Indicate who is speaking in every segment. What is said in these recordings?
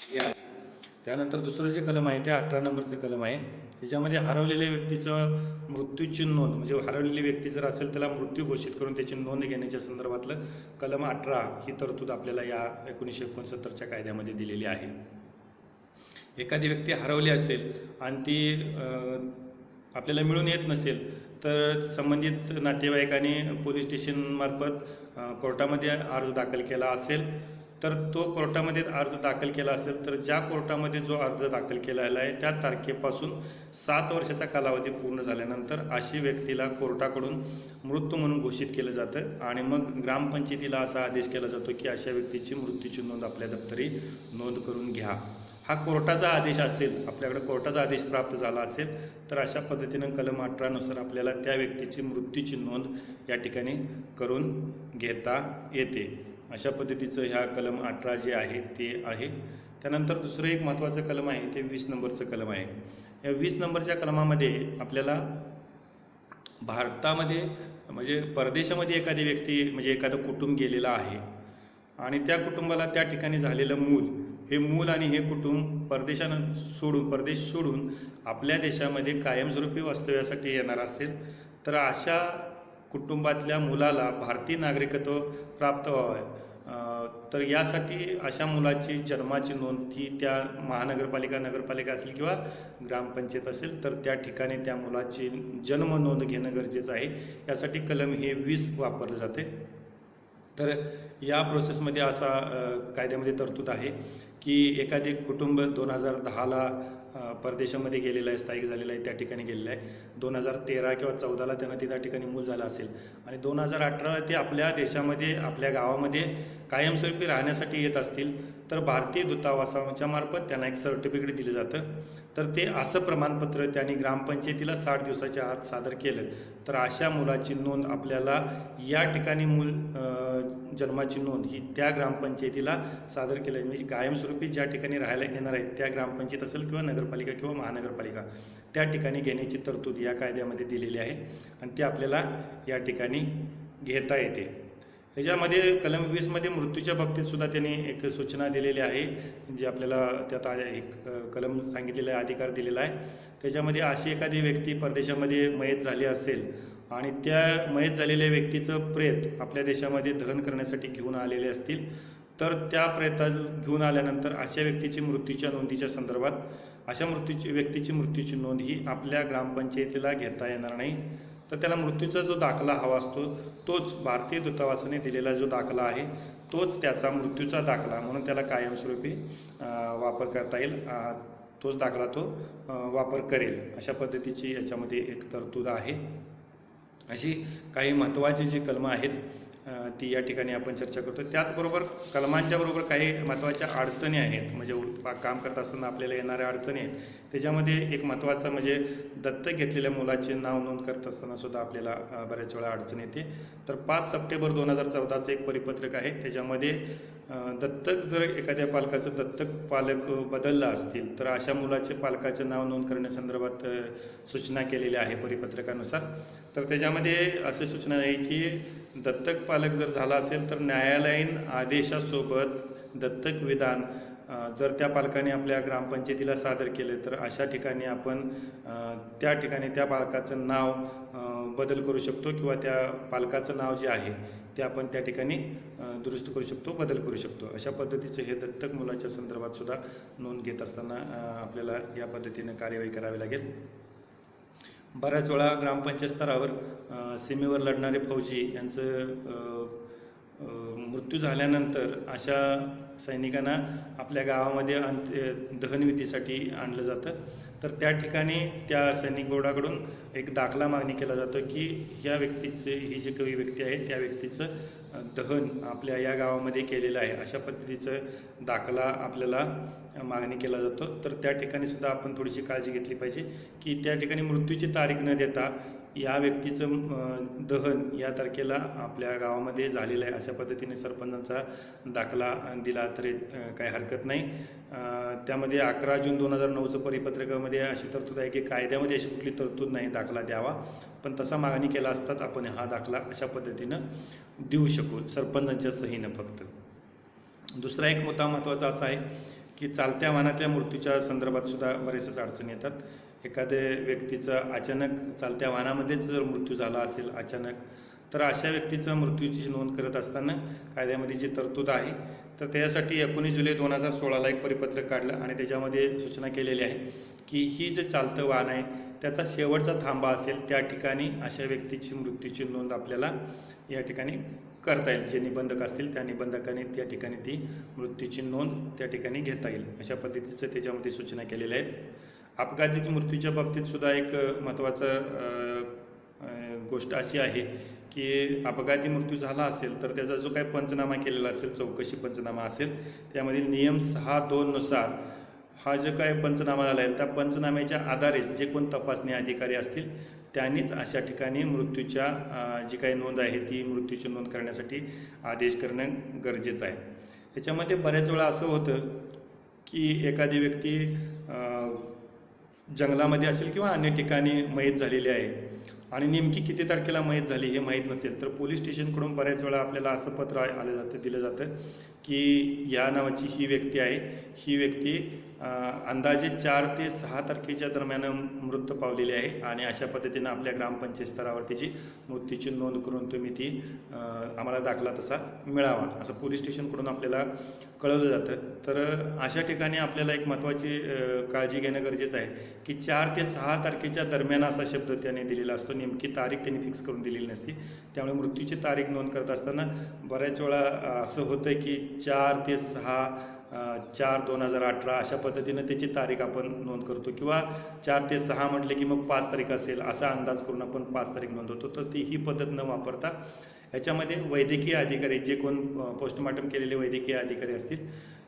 Speaker 1: हे आहे. त्यानंतर दुसरं जे कलम आहे ते 18 नंबरचं कलम आहे. त्याच्यामध्ये हरवलेल्या व्यक्तीचं मृत्यूची नोंद, म्हणजे हरवलेली व्यक्ती जर असेल त्याला मृत्यू घोषित करून त्याची नोंद घेण्याच्या संदर्भातलं कलम 18 ही तरतूद आपल्याला या 1969च्या कायद्यामध्ये दिलेली आहे. एखादी व्यक्ती हरवली असेल आणि ती आपल्याला मिळून येत नसेल तर संबंधित नातेवाईकांनी पोलीस स्टेशनमार्फत कोर्टामध्ये अर्ज दाखल केला असेल तर तो कोर्टामध्ये अर्ज दाखल केला असेल तर ज्या कोर्टामध्ये जो अर्ज दाखल केलेला आहे त्या तारखेपासून 7 वर्षाचा कालावधी पूर्ण झाल्यानंतर अशी व्यक्तीला कोर्टाकडून मृत्यू म्हणून घोषित केलं जातं आणि मग ग्रामपंचायतीला असा आदेश केला जातो की अशा व्यक्तीची मृत्यूची नोंद आपल्या दप्तरी नोंद करून घ्या. हा कोर्टाचा आदेश असेल, आपल्याकडे कोर्टाचा आदेश प्राप्त झाला असेल तर अशा पद्धतीनं कलम 18 नुसार आपल्याला त्या व्यक्तीची मृत्यूची नोंद या ठिकाणी करून घेता येते. अशा पद्धतीचं ह्या कलम 18 जे आहे ते आहे. त्यानंतर दुसरं एक महत्त्वाचं कलम आहे ते 20 नंबरचं कलम आहे. या 20 नंबरच्या कलमामध्ये आपल्याला भारतामध्ये म्हणजे परदेशामध्ये एखादी व्यक्ती म्हणजे एखादं कुटुंब गेलेलं आहे आणि त्या कुटुंबाला त्या ठिकाणी झालेलं मूल आणि हे कुटुंब परदेश सोडून आपल्या देशामध्ये कायमस्वरूपी वास्तव्यासाठी येणार असेल तर अशा कुटुंबातल्या मुलाला भारतीय नागरिकत्व प्राप्त व्हावं तर यासाठी अशा मुलाची जन्माची नोंद ही त्या नगरपालिका असेल किंवा ग्रामपंचायत असेल तर त्या ठिकाणी त्या मुलाची जन्म नोंद घेणं गरजेचं आहे. यासाठी कलम हे 20 वापरलं जाते. तर या प्रोसेसमध्ये असा कायद्यामध्ये तरतूद आहे की एखादे कुटुंब 2010ला परदेशामध्ये गेलेलं आहे, स्थायिक झालेलं आहे, त्या ठिकाणी गेलेलं आहे. 2013 किंवा 14ला त्यांना त्या ठिकाणी मूल झालं असेल आणि 2018ला ते आपल्या देशामध्ये आपल्या गावामध्ये कायमस्वरूपी राहण्यासाठी येत असतील तर भारतीय दूतावासाच्या मार्फत त्यांना एक सर्टिफिकेट दिलं जातं. तर ते असं प्रमाणपत्र त्यांनी ग्रामपंचायतीला 60 दिवसाच्या आत सादर केलं तर अशा मुलाची नोंद आपल्याला या ठिकाणी जन्माची नोंद ही त्या ग्रामपंचायतीला सादर केली म्हणजे कायमस्वरूपी ज्या ठिकाणी राहायला येणार आहेत त्या ग्रामपंचायत असेल किंवा नगरपालिका किंवा महानगरपालिका त्या ठिकाणी घेण्याची तरतूद या कायद्यामध्ये दिलेली आहे आणि ती आपल्याला या ठिकाणी घेता येते. ह्याच्यामध्ये कलम 20 मध्ये मृत्यूच्या बाबतीत सुद्धा त्यांनी एक सूचना दिलेली आहे जे आपल्याला त्यात एक कलम सांगितलेला आहे, अधिकार दिलेला आहे. त्याच्यामध्ये अशी एखादी व्यक्ती परदेशामध्ये मयत झाली असेल आणि त्या मयत झालेल्या व्यक्तीचं प्रेत आपल्या देशामध्ये दहन करण्यासाठी घेऊन आलेले असतील तर त्या प्रेताला घेऊन आल्यानंतर अशा व्यक्तीची मृत्यूच्या नोंदीच्या संदर्भात अशा व्यक्तीची मृत्यूची नोंद ही आपल्या ग्रामपंचायतीला घेता येणार नाही. तर त्याला मृत्यूचा जो दाखला हवा असतो तोच भारतीय दूतावासाने दिलेला जो दाखला आहे तोच त्याचा मृत्यूचा दाखला म्हणून त्याला कायमस्वरूपी वापर करता येईल. तोच दाखला तो वापर करेल. अशा पद्धतीची याच्यामध्ये एक तरतूद आहे. अशी काही महत्त्वाची जी कलमं आहेत ती या ठिकाणी आपण चर्चा करतो. त्याचबरोबर कलमांच्या बरोबर काही महत्त्वाच्या अडचणी आहेत म्हणजे काम करत असताना आपल्याला येणाऱ्या अडचणी आहेत. त्याच्यामध्ये एक महत्त्वाचं म्हणजे दत्तक घेतलेल्या मुलाचे नाव नोंद करत असताना सुद्धा आपल्याला बऱ्याच वेळा अडचण येते. तर 5 सप्टेंबर 2014चं एक परिपत्रक आहे. त्याच्यामध्ये दत्तक जर एखाद्या पालकाचं दत्तक पालक बदलला असतील तर अशा मुलाचे पालकाचे नाव नोंद करण्यासंदर्भात सूचना केलेल्या आहे परिपत्रकानुसार. तर त्याच्यामध्ये अशी सूचना आहे की दत्तक पालक जर झाला असेल तर न्यायालयीन आदेशासोबत दत्तक विधान जर त्या पालकाने आपल्या ग्रामपंचायतीला सादर केले तर अशा ठिकाणी आपण त्या ठिकाणी त्या पालकाचं नाव बदल करू शकतो किंवा त्या पालकाचं नाव जे आहे ते आपण त्या ठिकाणी दुरुस्त करू शकतो, बदल करू शकतो. अशा पद्धतीचे हे दत्तक मुलाच्या संदर्भात सुद्धा नोंद घेत असताना आपल्याला या पद्धतीने कार्यवाही करावी लागेल. बऱ्याच वेळा ग्रामपंचायत स्तरावर सीमेवर लढणारे फौजी यांचं मृत्यू झाल्यानंतर अशा सैनिकांना आपल्या गावामध्ये दहनविधीसाठी आणलं जातं. तर त्या ठिकाणी त्या सैनिक बोर्डाकडून एक दाखला मागणी केला जातो की ह्या व्यक्तीचे ही जी काही व्यक्ती आहे त्या व्यक्तीचं दहन आपल्या या गावामध्ये केलेलं आहे अशा पद्धतीचं दाखला आपल्याला मागणी केला जातो. तर त्या ठिकाणी सुद्धा आपण थोडीशी काळजी घेतली पाहिजे की त्या ठिकाणी मृत्यूची तारीख न देता या व्यक्तीचं दहन या तारखेला आपल्या गावामध्ये झालेलं आहे अशा पद्धतीने सरपंचांचा दाखला दिला तरी काही हरकत नाही. त्यामध्ये 11 जून 2009चं परिपत्रकामध्ये अशी तरतूद आहे की कायद्यामध्ये अशी कुठली तरतूद नाही दाखला द्यावा पण तसा मागणी केला असतात आपण हा दाखला अशा पद्धतीनं देऊ शकू सरपंचांच्या सहीनं फक्त. दुसरा एक मुद्दा महत्त्वाचा असा आहे की चालत्या वाहनातल्या मृत्यूच्या संदर्भात सुद्धा बरेचशाच अडचणी येतात. एखाद्या व्यक्तीचा अचानक चालत्या वाहनामध्येच जर मृत्यू झाला असेल अचानक, तर अशा व्यक्तीचं मृत्यूची नोंद करत असताना कायद्यामध्ये जी तरतूद आहे, तर त्यासाठी 19 जुलै 2016ला एक परिपत्रक काढलं आणि त्याच्यामध्ये सूचना केलेली आहे की ही जे चालतं वाहन आहे त्याचा शेवटचा थांबा असेल त्या ठिकाणी अशा व्यक्तीची मृत्यूची नोंद आपल्याला या ठिकाणी करता येईल. जे निबंधक असतील त्या निबंधकाने त्या ठिकाणी ती मृत्यूची नोंद त्या ठिकाणी घेता येईल. अशा पद्धतीचं त्याच्यामध्ये सूचना केलेल्या आहेत. अपघाती मृत्यूच्या बाबतीत सुद्धा एक महत्त्वाचं गोष्ट अशी आहे की अपघाती मृत्यू झाला असेल तर त्याचा जो काही पंचनामा केलेला असेल, चौकशी पंचनामा असेल, त्यामधील नियम 6(2) नुसार हा जो काय पंचनामा झाला आहे त्या पंचनाम्याच्या आधारे जे कोण तपासणी अधिकारी असतील त्यांनीच अशा ठिकाणी मृत्यूच्या जी काही नोंद आहे ती मृत्यूची नोंद करण्यासाठी आदेश करणं गरजेचं आहे. याच्यामध्ये बऱ्याच वेळा असं होतं की एखादी व्यक्ती जंगलामध्ये असेल किंवा अन्य ठिकाणी मयत झालेली आहे आणि नेमकी किती तारखेला मयत झाली हे माहीत नसेल, तर पोलीस स्टेशनकडून बऱ्याच वेळा आपल्याला असं पत्र दिलं जातं की या नावाची ही व्यक्ती आहे, ही व्यक्ती अंदाजे 4 ते 6 तारखेच्या दरम्यान मृत्यू पावलेली आहे आणि अशा पद्धतीनं आपल्या ग्रामपंचायत स्तरावर त्याची मृत्यूची नोंद करून तुम्ही ती आम्हाला दाखला तसा मिळावा असं पोलीस स्टेशनकडून आपल्याला कळवलं जातं. तर अशा ठिकाणी आपल्याला एक महत्त्वाची काळजी घेणं गरजेचं आहे की 4 ते 6 तारखेच्या दरम्यान असा शब्द त्याने दिलेला असतो. नेमकी तारीख त्यांनी फिक्स करून दिलेली नसते. त्यामुळे मृत्यूची तारीख नोंद करत असताना बऱ्याच वेळा असं होतं की 4 ते 6/4/2018 अशा पद्धतीनं त्याची तारीख आपण नोंद करतो किंवा 4 ते 6 म्हटले की मग 5 तारीख असेल असा अंदाज करून आपण 5 तारीख नोंदवतो. तर ती ही पद्धत न वापरता याच्यामध्ये वैद्यकीय अधिकारी जे कोण पोस्टमॉर्टम केलेले वैद्यकीय अधिकारी असतील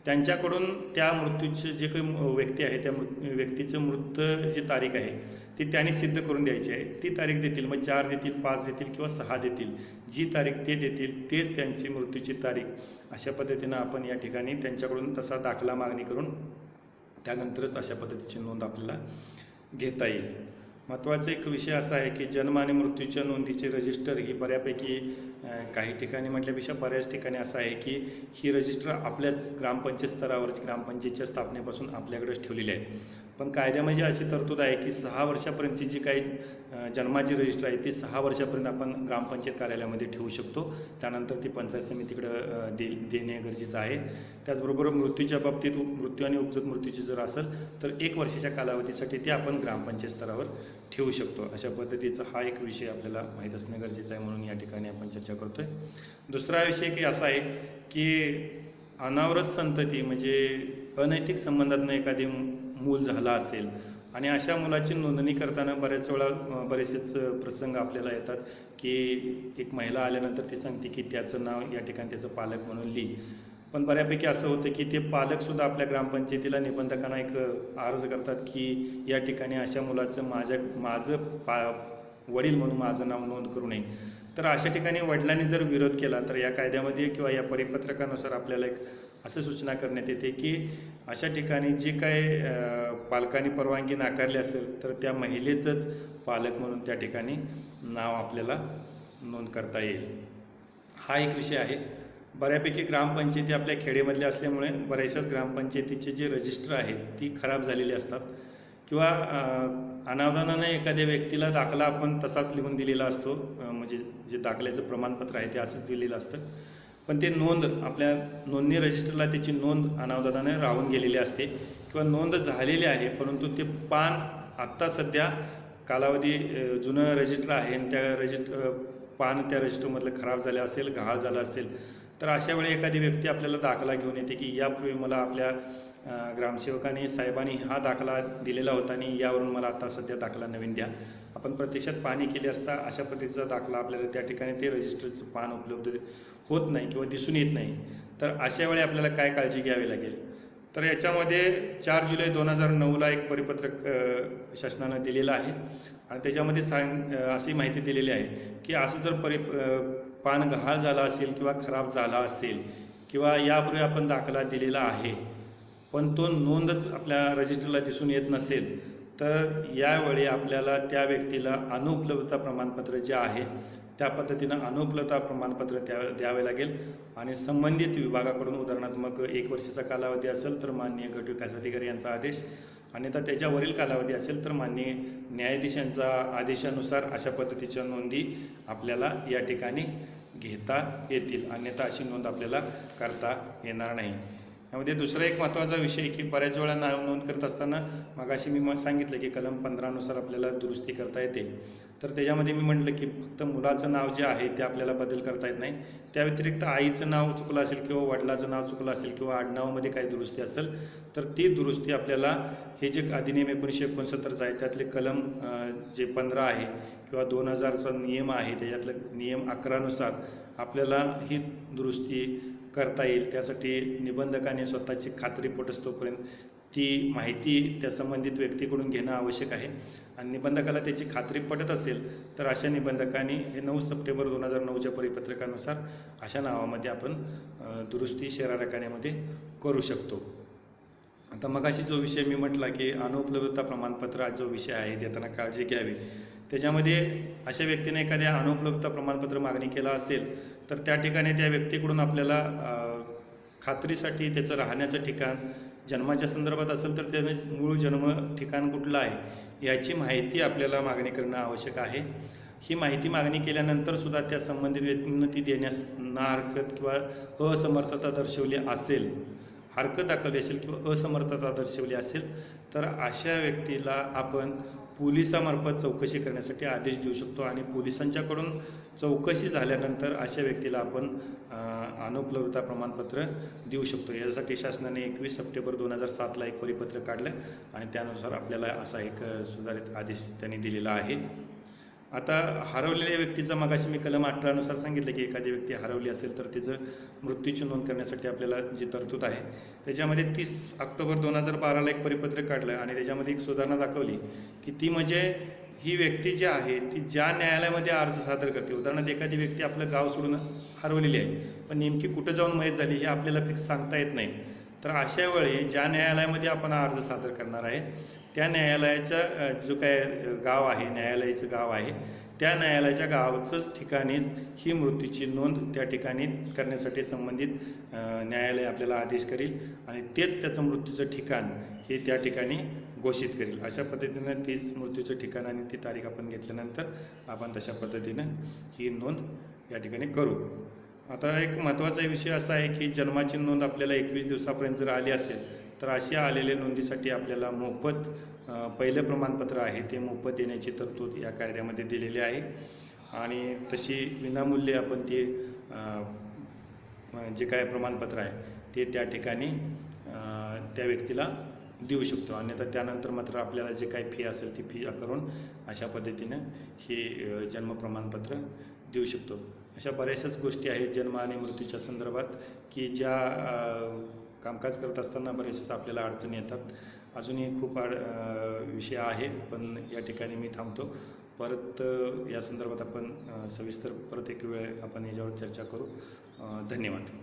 Speaker 1: त्यांच्याकडून त्या मृत्यूचे जे काही व्यक्ती आहे त्या व्यक्तीचं मृत जी तारीख आहे ती त्यांनी सिद्ध करून द्यायची आहे. ती तारीख देतील, मग 4 देतील, 5 देतील किंवा 6 देतील, जी तारीख ते देतील तेच त्यांची मृत्यूची तारीख. अशा पद्धतीनं आपण या ठिकाणी त्यांच्याकडून तसा दाखला मागणी करून त्यानंतरच अशा पद्धतीची नोंद आपल्याला घेता येईल. महत्त्वाचा एक विषय असा आहे की जन्म आणि मृत्यूच्या नोंदीचे रजिस्टर ही बऱ्यापैकी काही ठिकाणी म्हटल्यापेक्षा बऱ्याच ठिकाणी असं आहे की ही रजिस्टर आपल्याच ग्रामपंचायत स्तरावर ग्रामपंचायतच्या स्थापनेपासून आपल्याकडेच ठेवलेली आहे. पण कायद्यामध्ये अशी तरतूद आहे की 6 वर्षापर्यंतची जी काही जन्माची रजिस्टर आहे ती 6 वर्षापर्यंत आपण ग्रामपंचायत कार्यालयामध्ये ठेवू शकतो. त्यानंतर ती पंचायत समितीकडं देणे गरजेचं आहे. त्याचबरोबर मृत्यूच्या बाबतीत मृत्यू आणि उपजत मृत्यूची जर असेल तर 1 वर्षाच्या कालावधीसाठी ते आपण ग्रामपंचायत स्तरावर ठेवू शकतो. अशा पद्धतीचा हा एक विषय आपल्याला माहीत असणं गरजेचं आहे, म्हणून या ठिकाणी आपण चर्चा करतोय. दुसरा विषय की असा आहे की अनावरत संतती म्हणजे अनैतिक संबंधातनं एखादी मूल झाला असेल आणि अशा मुलाची नोंदणी करताना बऱ्याच वेळा बरेचसेच प्रसंग आपल्याला येतात की एक महिला आल्यानंतर ती सांगते की त्याचं नाव या ठिकाणी त्याचं पालक म्हणून लिही. पण बऱ्यापैकी असं होतं की ते पालकसुद्धा आपल्या ग्रामपंचायतीला निबंधकांना एक अर्ज करतात की या ठिकाणी अशा मुलाचं माझं वडील म्हणून माझं नाव नोंद करू नये. तर अशा ठिकाणी वडिलांनी जर विरोध केला तर या कायद्यामध्ये किंवा या परिपत्रकानुसार आपल्याला एक असं सूचना करण्यात येते की अशा ठिकाणी जे काय पालकांनी परवानगी नाकारली असेल तर त्या महिलेचंच पालक म्हणून त्या ठिकाणी नाव आपल्याला नोंद करता येईल. हा एक विषय आहे. बऱ्यापैकी ग्रामपंचायती आपल्या खेडेमधल्या असल्यामुळे बऱ्याचशाच ग्रामपंचायतीचे जे रजिस्टर आहेत ती खराब झालेली असतात किंवा अनावधानाने एखाद्या व्यक्तीला दाखला आपण तसाच लिहून दिलेला असतो, म्हणजे जे दाखल्याचं प्रमाणपत्र आहे ते असंच दिलेलं असतं, पण ते नोंद आपल्या नोंदणी रजिस्टरला त्याची नोंद अनावधानाने राहून गेलेली असते किंवा नोंद झालेली आहे परंतु ते पान आत्ता सध्या कालावधी जुनं रजिस्टर आहे आणि त्या पान त्या रजिस्टरमधलं खराब झालं असेल, गहाळ झाला असेल तर अशा वेळी एखादी व्यक्ती आपल्याला दाखला घेऊन येते की यापूर्वी मला आपल्या ग्रामसेवकांनी साहेबांनी हा दाखला दिलेला होता आणि यावरून मला आता सध्या दाखला नवीन द्या. आपण प्रत्यक्षात पाहणी केली असता अशा पद्धतीचा दाखला आपल्याला त्या ठिकाणी ते रजिस्टरचं पान उपलब्ध होत नाही किंवा दिसून येत नाही. तर अशा वेळी आपल्याला काय काळजी घ्यावी लागेल, तर याच्यामध्ये 4 जुलै 2009ला एक परिपत्रक शासनानं दिलेलं आहे आणि त्याच्यामध्ये अशी माहिती दिलेली आहे की असं जर पान गहाळ झाला असेल किंवा खराब झाला असेल किंवा यापूर्वी आपण दाखला दिलेला आहे पण तो नोंदच आपल्या रजिस्टरला दिसून येत नसेल तर यावेळी आपल्याला त्या व्यक्तीला अनुपलब्धता प्रमाणपत्र जे आहे त्या पद्धतीनं अनुपलब्धता प्रमाणपत्र द्यावे लागेल आणि संबंधित विभागाकडून उदाहरणार्थ मग 1 वर्षाचा कालावधी असेल तर माननीय गट विकास अधिकारी यांचा आदेश, अन्यथा त्याच्यावरील कालावधी असेल तर माननीय न्यायाधीशांचा आदेशानुसार अशा पद्धतीच्या नोंदी आपल्याला या ठिकाणी घेता येतील, अन्यथा अशी नोंद आपल्याला करता येणार नाही. यामध्ये दुसरा एक महत्त्वाचा विषय की बऱ्याच वेळा नाव नोंद करत असताना मगाशी मी सांगितलं की कलम 15 नुसार आपल्याला दुरुस्ती करता येते. तर त्याच्यामध्ये मी म्हटलं की फक्त मुलाचं नाव जे आहे ते आपल्याला बदल करता येत नाही. त्या व्यतिरिक्त आईचं नाव चुकलं असेल किंवा वडिलाचं नाव चुकलं असेल किंवा आडनावामध्ये काही दुरुस्ती असेल तर ती दुरुस्ती आपल्याला हे जे अधिनियम 1969 आहे त्यातले कलम जे 15 आहे किंवा 2000चा नियम आहे त्याच्यातलं नियम 11 नुसार आपल्याला ही दुरुस्ती करता येईल. त्यासाठी निबंधकाने स्वतःची खात्री पटोस्तोपर्यंत ती माहिती त्या संबंधित व्यक्तीकडून घेणं आवश्यक आहे आणि निबंधकाला त्याची खात्री पटत असेल तर अशा निबंधकाने हे 9 सप्टेंबर 2009च्या परिपत्रकानुसार अशा नावामध्ये आपण दुरुस्ती शेरारखान्यामध्ये करू शकतो. आता मगाशी जो विषय मी म्हटला की अनुपलब्धता प्रमाणपत्र हा जो विषय आहे देताना काळजी घ्यावी, त्याच्यामध्ये अशा व्यक्तीने एखाद्या अनुपलब्धता प्रमाणपत्र मागणी केला असेल तर त्या ठिकाणी त्या व्यक्तीकडून आपल्याला खात्रीसाठी त्याचं राहण्याचं ठिकाण, जन्माच्या संदर्भात असेल तर त्याचं मूळ जन्म ठिकाण कुठलं आहे याची माहिती आपल्याला मागणी करणं आवश्यक आहे. ही माहिती मागणी केल्यानंतर सुद्धा त्या संबंधित व्यक्तींना ती देण्यास ना हरकत किंवा असमर्थता दर्शवली असेल, हरकत दाखवली असेल किंवा असमर्थता दर्शवली असेल तर अशा व्यक्तीला आपण पोलिसामार्फत चौकशी करण्यासाठी आदेश देऊ शकतो आणि पोलिसांच्याकडून चौकशी झाल्यानंतर अशा व्यक्तीला आपण अनुपलब्धता प्रमाणपत्र देऊ शकतो. यासाठी शासनाने 21 सप्टेंबर 2007ला एक परिपत्रक काढलं आणि त्यानुसार आपल्याला असा एक सुधारित आदेश त्यांनी दिलेला आहे. आता हरवलेल्या व्यक्तीचा मगाशी मी कलम 18 नुसार सांगितलं की एखादी व्यक्ती हरवली असेल तर तिचं मृत्यूची नोंद करण्यासाठी आपल्याला जी तरतूद आहे त्याच्यामध्ये 30 ऑक्टोबर 2012ला एक परिपत्रक काढलं आणि त्याच्यामध्ये एक सुधारणा दाखवली की ती म्हणजे ही व्यक्ती जी आहे ती ज्या न्यायालयामध्ये अर्ज सादर करते, उदाहरणार्थ एखादी व्यक्ती आपलं गाव सोडून हरवलेली आहे पण नेमकी कुठं जाऊन मयत झाली हे आपल्याला फिक्स सांगता येत नाही, तर अशा वेळी ज्या न्यायालयामध्ये आपण अर्ज सादर करणार आहे त्या न्यायालयाचा जो काय गाव आहे, न्यायालयाचं गाव आहे, त्या न्यायालयाच्या गावाचंच ठिकाणीच ही मृत्यूची नोंद त्या ठिकाणी करण्यासाठी संबंधित न्यायालय आपल्याला आदेश करेल आणि तेच त्याचं मृत्यूचं ठिकाण हे त्या ठिकाणी घोषित करेल. अशा पद्धतीनं तीच मृत्यूचं ठिकाण आणि ती तारीख आपण घेतल्यानंतर आपण तशा पद्धतीनं ही नोंद या ठिकाणी करू. आता एक महत्त्वाचा विषय असा आहे की जन्माची नोंद आपल्याला 21 दिवसापर्यंत जर आली असेल तर अशा आलेल्या नोंदीसाठी आपल्याला मोफत पहिलं प्रमाणपत्र आहे ते मोफत देण्याची तरतूद या कायद्यामध्ये दिलेली आहे आणि तशी विनामूल्य आपण ते जे काय प्रमाणपत्र आहे ते त्या ठिकाणी त्या व्यक्तीला देऊ शकतो, अन्यथा त्यानंतर मात्र आपल्याला जे काही फी असेल ती फी करून अशा पद्धतीनं हे जन्म प्रमाणपत्र देऊ शकतो. अशा बऱ्याचशाच गोष्टी आहेत जन्म आणि मृत्यूच्या संदर्भात की ज्या कामकाज करत असताना बरेचसे आपल्याला अडचणी येतात. अजूनही खूप विषय आहे पण या ठिकाणी मी थांबतो. परत या संदर्भात आपण सविस्तर परत एक वेळ आपण याच्यावर चर्चा करू. धन्यवाद.